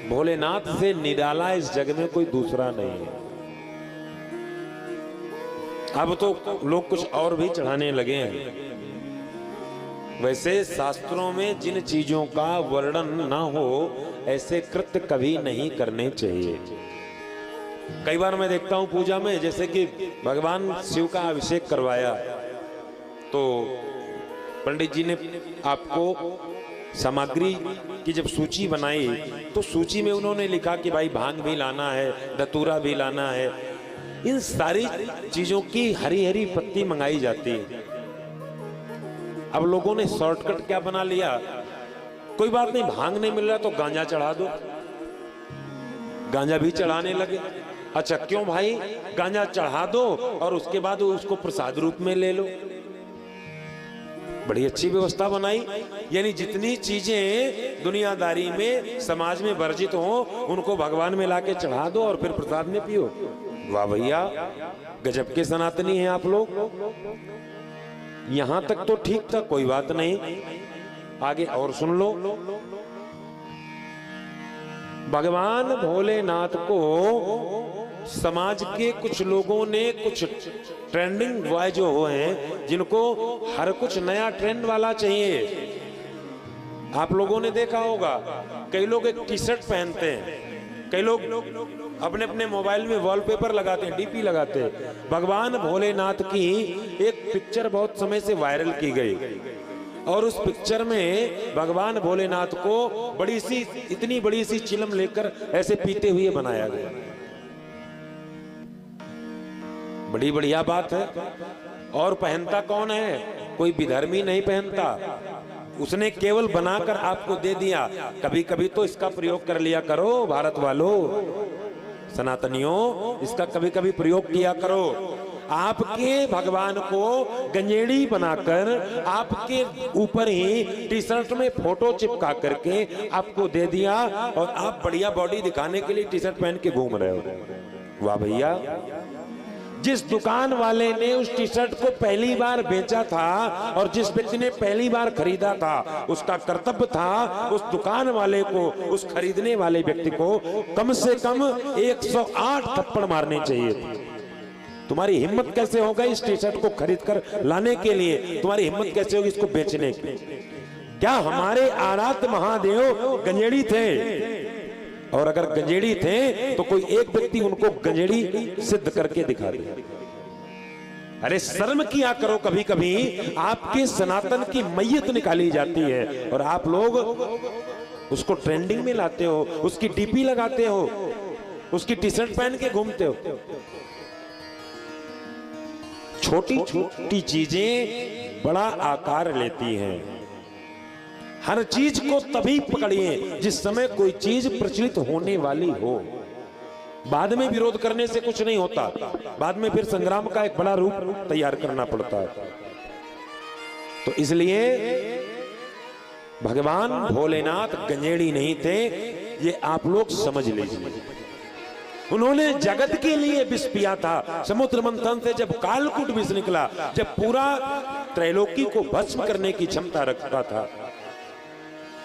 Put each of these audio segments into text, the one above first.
भोलेनाथ से निराला इस जग में कोई दूसरा नहीं है। अब तो लोग कुछ और भी चढ़ाने लगे हैं। वैसे शास्त्रों में जिन चीजों का वर्णन ना हो ऐसे कृत्य कभी नहीं करने चाहिए। कई बार मैं देखता हूं पूजा में, जैसे कि भगवान शिव का अभिषेक करवाया तो पंडित जी ने आपको सामग्री की जब सूची बनाई तो सूची में उन्होंने लिखा कि भाई भांग भी लाना है, धतूरा भी लाना है। इन सारी चीजों की हरी हरी पत्ती मंगाई जाती है। अब लोगों ने शॉर्टकट क्या बना लिया, कोई बात नहीं भांग नहीं मिल रहा तो गांजा चढ़ा दो, गांजा भी चढ़ाने लगे। अच्छा क्यों भाई, गांजा चढ़ा दो और उसके बाद उसको प्रसाद रूप में ले लो। बड़ी अच्छी व्यवस्था बनाई, यानी जितनी चीजें दुनियादारी में समाज में वर्जित हो उनको भगवान में लाके चढ़ा दो और फिर प्रसाद में पियो। वाह भैया, गजब के सनातनी हैं आप लोग। यहां तक तो ठीक था, कोई बात नहीं, आगे और सुन लो। भगवान भोलेनाथ को समाज के कुछ लोगों ने, कुछ ट्रेंडिंग बॉय जो हैं जिनको हर कुछ नया ट्रेंड वाला चाहिए। आप लोगों ने देखा होगा कई लोग एक टी शर्ट पहनते हैं, कई लोग अपने अपने मोबाइल में वॉलपेपर लगाते हैं, डीपी लगाते हैं। भगवान भोलेनाथ की एक पिक्चर बहुत समय से वायरल की गई और उस पिक्चर में भगवान भोलेनाथ को बड़ी सी, इतनी बड़ी सी चिलम लेकर ऐसे पीते हुए बनाया गया। बड़ी बढ़िया बात है। और पहनता कौन है, कोई विधर्मी नहीं पहनता, उसने केवल बनाकर आपको दे दिया। कभी कभी तो इसका प्रयोग कर लिया करो भारत वालों, सनातनियों, इसका कभी कभी प्रयोग किया करो। आपके भगवान को गंजेड़ी बनाकर आपके ऊपर ही टी शर्ट में फोटो चिपका करके आपको दे दिया और आप बढ़िया बॉडी दिखाने के लिए टी शर्ट पहन के घूम रहे हो। वाह भैया, जिस दुकान वाले ने उस टी शर्ट को पहली बार बेचा था और जिस व्यक्ति ने पहली बार खरीदा था, उसका कर्तव्य था उस दुकान वाले को, उस खरीदने वाले व्यक्ति को कम से कम 108 थप्पड़ मारने चाहिए। तुम्हारी हिम्मत कैसे होगा इस टी शर्ट को खरीद कर लाने के लिए, तुम्हारी हिम्मत कैसे होगी इसको बेचने की? क्या हमारे आराध्य महादेव गंजेड़ी थे? और अगर गंजेड़ी थे तो कोई एक व्यक्ति उनको गंजेड़ी सिद्ध करके दिखा दे। अरे शर्म किया करो, कभी कभी आपके सनातन की मैयत निकाली जाती है और आप लोग उसको ट्रेंडिंग में लाते हो, उसकी डीपी लगाते हो, उसकी टी शर्ट पहन के घूमते हो। छोटी छोटी चीजें बड़ा आकार लेती हैं। हर चीज को तभी पकड़िए जिस समय कोई चीज प्रचलित होने वाली हो। बाद में विरोध करने से कुछ नहीं होता, बाद में फिर संग्राम का एक बड़ा रूप तैयार करना पड़ता है। तो इसलिए भगवान भोलेनाथ गंजेड़ी नहीं थे, ये आप लोग समझ लीजिए। उन्होंने जगत के लिए विष पिया था। समुद्र मंथन से जब कालकूट विष निकला, जब पूरा त्रैलोकी को भस्म करने की क्षमता रखता था,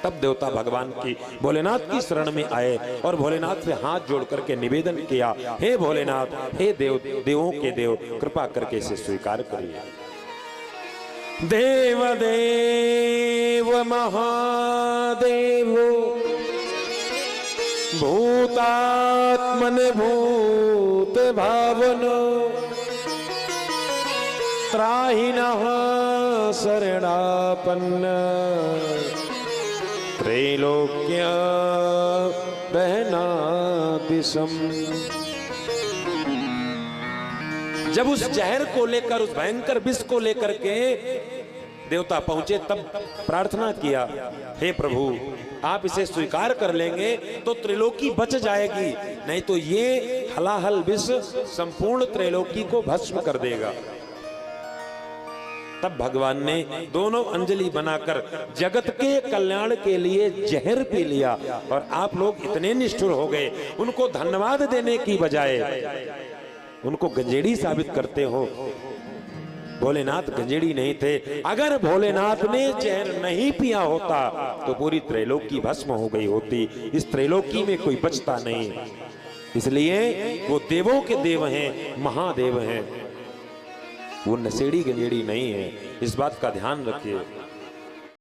तब देवता भगवान की भोलेनाथ की शरण में आए और भोलेनाथ से हाथ जोड़ करके निवेदन किया, हे भोलेनाथ, हे देवों के देव, कृपा करके इसे स्वीकार करिए। देव देव महादेव भूतात्मन भूत भावन त्राहिणः शरणापन्न त्रैलोक्य बहना विषम। जब उस जहर को लेकर, उस भयंकर विष को लेकर के देवता पहुंचे, तब प्रार्थना किया, हे प्रभु, आप इसे स्वीकार कर लेंगे तो त्रिलोकी बच जाएगी, नहीं तो ये हलाहल विष संपूर्ण त्रिलोकी को भस्म कर देगा। तब भगवान ने दोनों अंजलि बनाकर जगत के कल्याण के लिए जहर पी लिया और आप लोग इतने निष्ठुर हो गए, उनको धन्यवाद देने की बजाय उनको गंजेड़ी साबित करते हो। भोलेनाथ गंजेड़ी नहीं थे। अगर भोलेनाथ ने जहर नहीं पिया होता तो पूरी त्रैलोकी भस्म हो गई होती। इस त्रैलोकी में कोई बचता नहीं, इसलिए वो देवों के देव हैं, महादेव हैं, वो नशेड़ी गंजेड़ी नहीं है। इस बात का ध्यान रखिए।